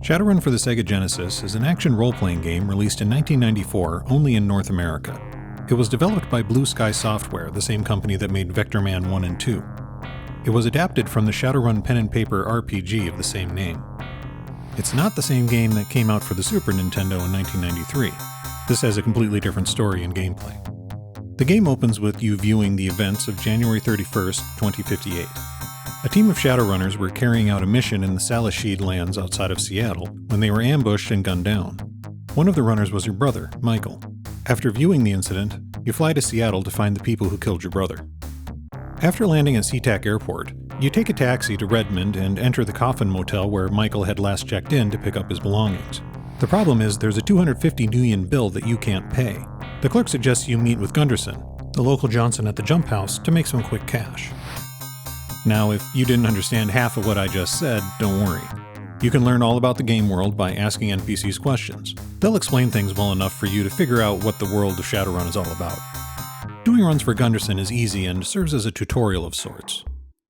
Shadowrun for the Sega Genesis is an action role-playing game released in 1994 only in North America. It was developed by Blue Sky Software, the same company that made Vector Man 1 and 2. It was adapted from the Shadowrun pen and paper RPG of the same name. It's not the same game that came out for the Super Nintendo in 1993. This has a completely different story and gameplay. The game opens with you viewing the events of January 31st, 2058. A team of Shadowrunners were carrying out a mission in the Salashid lands outside of Seattle when they were ambushed and gunned down. One of the runners was your brother, Michael. After viewing the incident, you fly to Seattle to find the people who killed your brother. After landing at SeaTac Airport, you take a taxi to Redmond and enter the Coffin Motel where Michael had last checked in to pick up his belongings. The problem is there's a $250 million bill that you can't pay. The clerk suggests you meet with Gunderson, the local Johnson at the Jump House, to make some quick cash. Now, if you didn't understand half of what I just said, don't worry. You can learn all about the game world by asking NPCs questions. They'll explain things well enough for you to figure out what the world of Shadowrun is all about. Doing runs for Gunderson is easy and serves as a tutorial of sorts.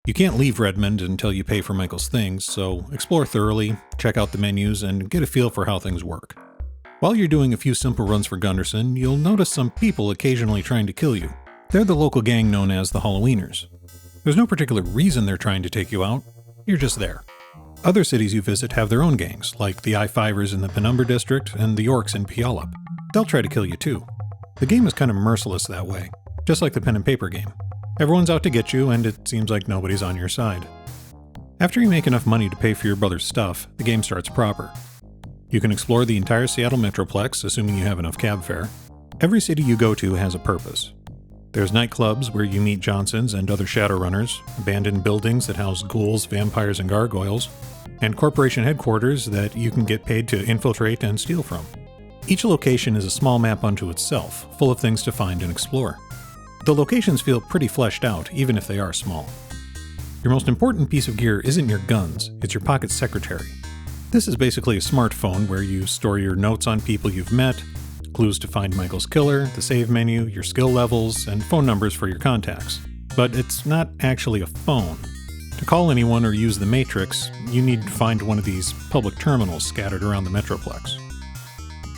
You can't leave Redmond until you pay for Michael's things, so explore thoroughly, check out the menus, and get a feel for how things work. While you're doing a few simple runs for Gunderson, you'll notice some people occasionally trying to kill you. They're the local gang known as the Halloweeners. There's no particular reason they're trying to take you out, you're just there. Other cities you visit have their own gangs, like the I-5ers in the Penumbra District and the Orcs in Puyallup. They'll try to kill you too. The game is kind of merciless that way, just like the pen and paper game. Everyone's out to get you, and it seems like nobody's on your side. After you make enough money to pay for your brother's stuff, the game starts proper. You can explore the entire Seattle Metroplex, assuming you have enough cab fare. Every city you go to has a purpose. There's nightclubs where you meet Johnsons and other Shadowrunners, abandoned buildings that house ghouls, vampires, and gargoyles, and corporation headquarters that you can get paid to infiltrate and steal from. Each location is a small map unto itself, full of things to find and explore. The locations feel pretty fleshed out, even if they are small. Your most important piece of gear isn't your guns, it's your pocket secretary. This is basically a smartphone where you store your notes on people you've met, clues to find Michael's killer, the save menu, your skill levels, and phone numbers for your contacts. But it's not actually a phone. To call anyone or use the Matrix, you need to find one of these public terminals scattered around the Metroplex.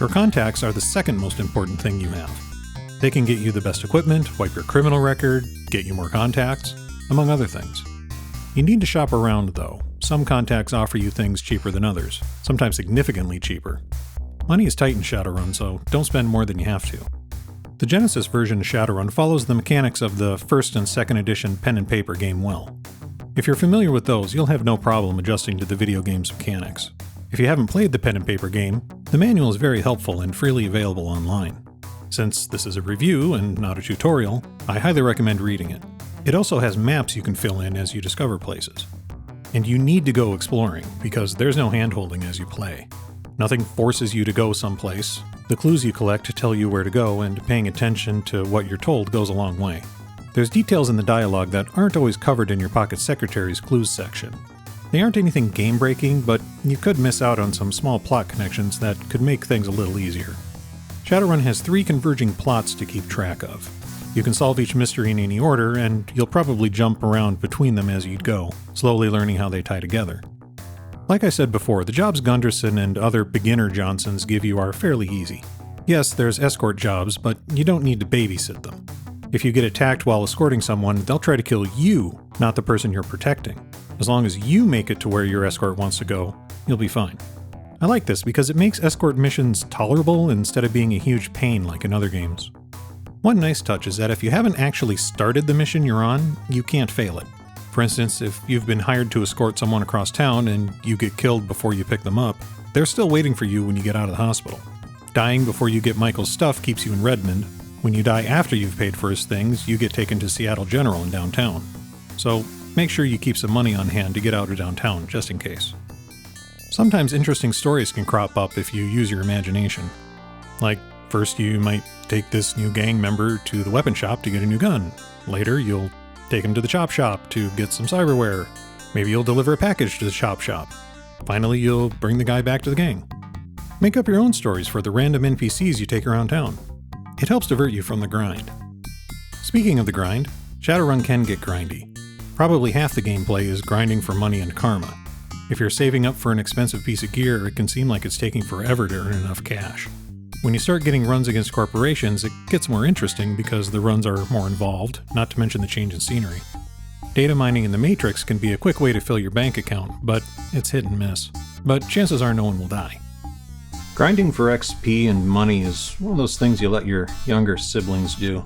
Your contacts are the second most important thing you have. They can get you the best equipment, wipe your criminal record, get you more contacts, among other things. You need to shop around though. Some contacts offer you things cheaper than others, sometimes significantly cheaper. Money is tight in Shadowrun, so don't spend more than you have to. The Genesis version of Shadowrun follows the mechanics of the first and second edition pen and paper game well. If you're familiar with those, you'll have no problem adjusting to the video game's mechanics. If you haven't played the pen and paper game, the manual is very helpful and freely available online. Since this is a review and not a tutorial, I highly recommend reading it. It also has maps you can fill in as you discover places. And you need to go exploring, because there's no hand-holding as you play. Nothing forces you to go someplace. The clues you collect tell you where to go, and paying attention to what you're told goes a long way. There's details in the dialogue that aren't always covered in your pocket secretary's clues section. They aren't anything game-breaking, but you could miss out on some small plot connections that could make things a little easier. Shadowrun has 3 converging plots to keep track of. You can solve each mystery in any order, and you'll probably jump around between them as you go, slowly learning how they tie together. Like I said before, the jobs Gunderson and other beginner Johnsons give you are fairly easy. Yes, there's escort jobs, but you don't need to babysit them. If you get attacked while escorting someone, they'll try to kill you, not the person you're protecting. As long as you make it to where your escort wants to go, you'll be fine. I like this because it makes escort missions tolerable instead of being a huge pain like in other games. One nice touch is that if you haven't actually started the mission you're on, you can't fail it. For instance, if you've been hired to escort someone across town and you get killed before you pick them up, they're still waiting for you when you get out of the hospital. Dying before you get Michael's stuff keeps you in Redmond. When you die after you've paid for his things, you get taken to Seattle General in downtown. So make sure you keep some money on hand to get out of downtown, just in case. Sometimes interesting stories can crop up if you use your imagination. Like, first you might take this new gang member to the weapon shop to get a new gun. Later, you'll take him to the chop shop to get some cyberware. Maybe you'll deliver a package to the chop shop. Finally, you'll bring the guy back to the gang. Make up your own stories for the random NPCs you take around town. It helps divert you from the grind. Speaking of the grind, Shadowrun can get grindy. Probably half the gameplay is grinding for money and karma. If you're saving up for an expensive piece of gear, it can seem like it's taking forever to earn enough cash. When you start getting runs against corporations, it gets more interesting because the runs are more involved, not to mention the change in scenery. Data mining in the Matrix can be a quick way to fill your bank account, but it's hit and miss. But chances are no one will die. Grinding for XP and money is one of those things you let your younger siblings do.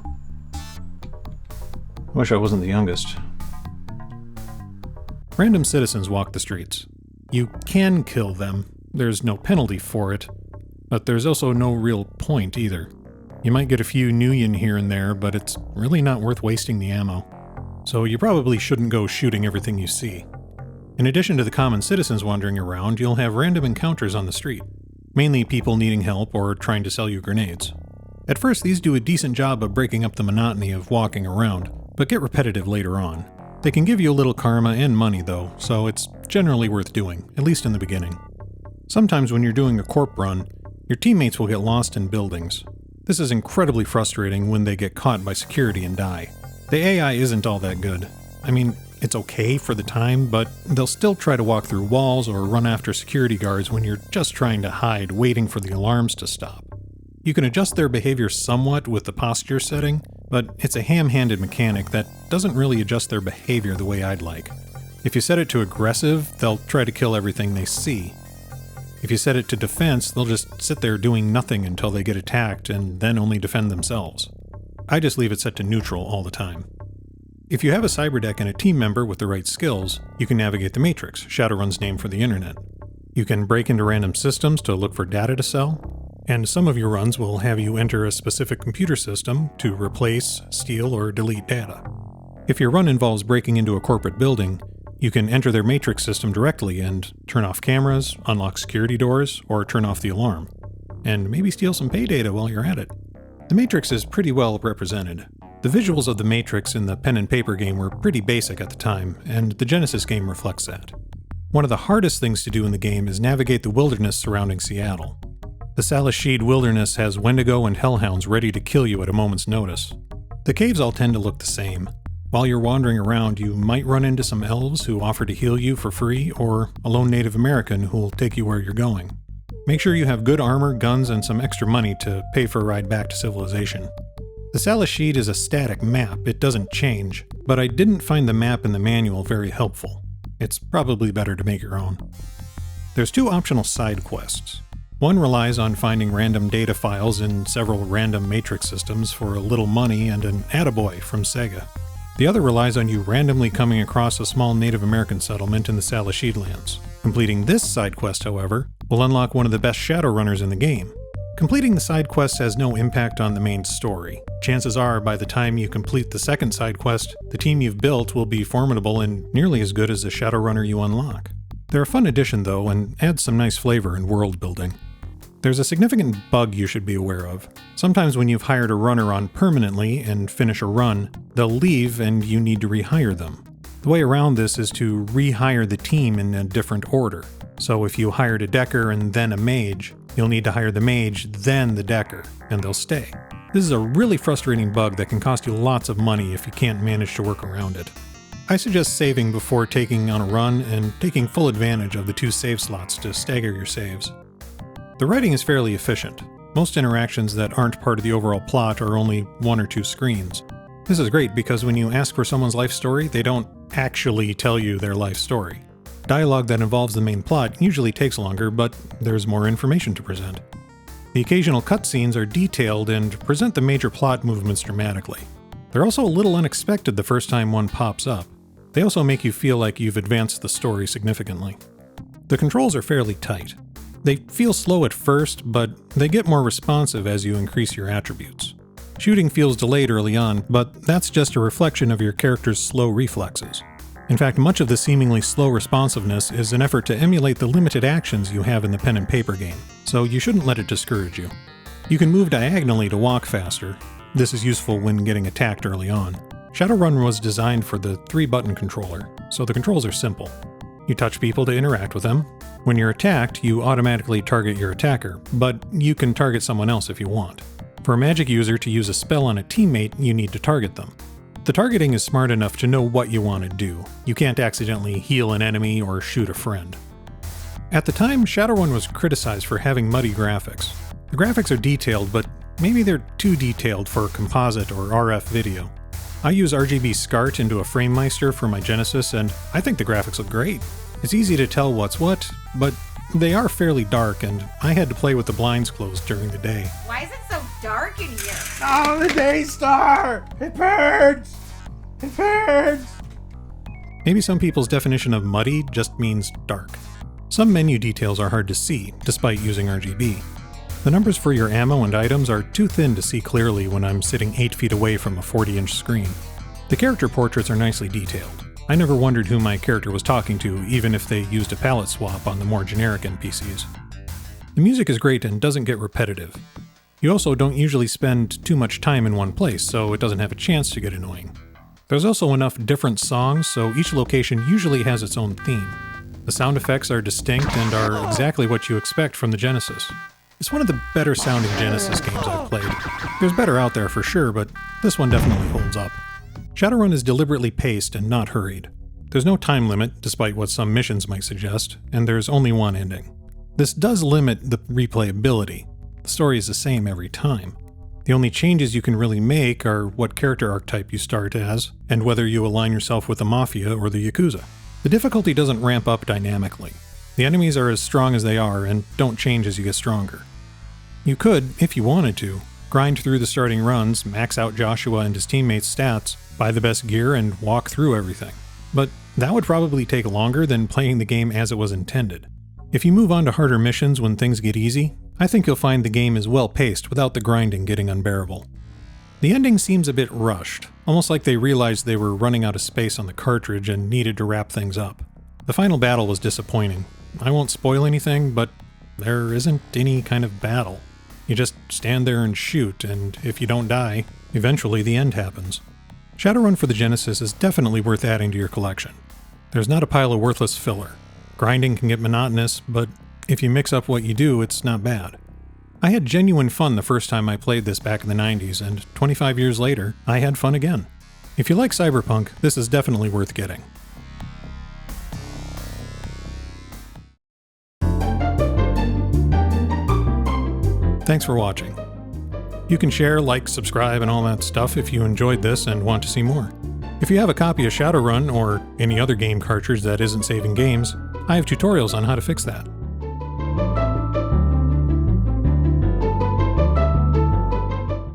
I wish I wasn't the youngest. Random citizens walk the streets. You can kill them, there's no penalty for it, but there's also no real point either. You might get a few Nuyen here and there, but it's really not worth wasting the ammo. So you probably shouldn't go shooting everything you see. In addition to the common citizens wandering around, you'll have random encounters on the street, mainly people needing help or trying to sell you grenades. At first, these do a decent job of breaking up the monotony of walking around, but get repetitive later on. They can give you a little karma and money though, so it's generally worth doing, at least in the beginning. Sometimes when you're doing a corp run, your teammates will get lost in buildings. This is incredibly frustrating when they get caught by security and die. The AI isn't all that good. I mean, it's okay for the time, but they'll still try to walk through walls or run after security guards when you're just trying to hide, waiting for the alarms to stop. You can adjust their behavior somewhat with the posture setting, but it's a ham-handed mechanic that doesn't really adjust their behavior the way I'd like. If you set it to aggressive, they'll try to kill everything they see. If you set it to defense, they'll just sit there doing nothing until they get attacked and then only defend themselves. I just leave it set to neutral all the time. If you have a cyberdeck and a team member with the right skills, you can navigate the Matrix, Shadowrun's name for the internet. You can break into random systems to look for data to sell, and some of your runs will have you enter a specific computer system to replace, steal, or delete data. If your run involves breaking into a corporate building, you can enter their Matrix system directly and turn off cameras, unlock security doors, or turn off the alarm. And maybe steal some pay data while you're at it. The Matrix is pretty well represented. The visuals of the Matrix in the pen and paper game were pretty basic at the time, and the Genesis game reflects that. One of the hardest things to do in the game is navigate the wilderness surrounding Seattle. The Salashid Wilderness has Wendigo and Hellhounds ready to kill you at a moment's notice. The caves all tend to look the same. While you're wandering around, you might run into some elves who offer to heal you for free, or a lone Native American who will take you where you're going. Make sure you have good armor, guns, and some extra money to pay for a ride back to civilization. The Salashid is a static map, it doesn't change, but I didn't find the map in the manual very helpful. It's probably better to make your own. There's 2 optional side quests. One relies on finding random data files in several random Matrix systems for a little money and an attaboy from Sega. The other relies on you randomly coming across a small Native American settlement in the Salashid lands. Completing this side quest, however, will unlock one of the best Shadowrunners in the game. Completing the side quest has no impact on the main story. Chances are, by the time you complete the second side quest, the team you've built will be formidable and nearly as good as the Shadowrunner you unlock. They're a fun addition though, and add some nice flavor and world building. There's a significant bug you should be aware of. Sometimes when you've hired a runner on permanently and finish a run, they'll leave and you need to rehire them. The way around this is to rehire the team in a different order. So if you hired a decker and then a mage, you'll need to hire the mage, then the decker, and they'll stay. This is a really frustrating bug that can cost you lots of money if you can't manage to work around it. I suggest saving before taking on a run and taking full advantage of the 2 save slots to stagger your saves. The writing is fairly efficient. Most interactions that aren't part of the overall plot are only 1 or 2 screens. This is great because when you ask for someone's life story, they don't actually tell you their life story. Dialogue that involves the main plot usually takes longer, but there's more information to present. The occasional cutscenes are detailed and present the major plot movements dramatically. They're also a little unexpected the first time one pops up. They also make you feel like you've advanced the story significantly. The controls are fairly tight. They feel slow at first, but they get more responsive as you increase your attributes. Shooting feels delayed early on, but that's just a reflection of your character's slow reflexes. In fact, much of the seemingly slow responsiveness is an effort to emulate the limited actions you have in the pen and paper game, so you shouldn't let it discourage you. You can move diagonally to walk faster. This is useful when getting attacked early on. Shadowrun was designed for the 3-button controller, so the controls are simple. You touch people to interact with them. When you're attacked, you automatically target your attacker, but you can target someone else if you want. For a magic user to use a spell on a teammate, you need to target them. The targeting is smart enough to know what you want to do. You can't accidentally heal an enemy or shoot a friend. At the time, Shadowrun was criticized for having muddy graphics. The graphics are detailed, but maybe they're too detailed for composite or RF video. I use RGB SCART into a FrameMeister for my Genesis, and I think the graphics look great. It's easy to tell what's what, but they are fairly dark, and I had to play with the blinds closed during the day. Why is it so dark in here? Oh, the Daystar! It burns! It burns! Maybe some people's definition of muddy just means dark. Some menu details are hard to see, despite using RGB. The numbers for your ammo and items are too thin to see clearly when I'm sitting 8 feet away from a 40-inch screen. The character portraits are nicely detailed. I never wondered who my character was talking to, even if they used a palette swap on the more generic NPCs. The music is great and doesn't get repetitive. You also don't usually spend too much time in one place, so it doesn't have a chance to get annoying. There's also enough different songs, so each location usually has its own theme. The sound effects are distinct and are exactly what you expect from the Genesis. It's one of the better sounding Genesis games I've played. There's better out there for sure, but this one definitely holds up. Shadowrun is deliberately paced and not hurried. There's no time limit, despite what some missions might suggest, and there's only one ending. This does limit the replayability. The story is the same every time. The only changes you can really make are what character archetype you start as, and whether you align yourself with the Mafia or the Yakuza. The difficulty doesn't ramp up dynamically. The enemies are as strong as they are and don't change as you get stronger. You could, if you wanted to, grind through the starting runs, max out Joshua and his teammates' stats, buy the best gear, and walk through everything. But that would probably take longer than playing the game as it was intended. If you move on to harder missions when things get easy, I think you'll find the game is well paced without the grinding getting unbearable. The ending seems a bit rushed, almost like they realized they were running out of space on the cartridge and needed to wrap things up. The final battle was disappointing. I won't spoil anything, but there isn't any kind of battle. You just stand there and shoot, and if you don't die, eventually the end happens. Shadowrun for the Genesis is definitely worth adding to your collection. There's not a pile of worthless filler. Grinding can get monotonous, but if you mix up what you do, it's not bad. I had genuine fun the first time I played this back in the 90s, and 25 years later, I had fun again. If you like cyberpunk, this is definitely worth getting. Thanks for watching. You can share, like, subscribe, and all that stuff if you enjoyed this and want to see more. If you have a copy of Shadowrun or any other game cartridge that isn't saving games, I have tutorials on how to fix that.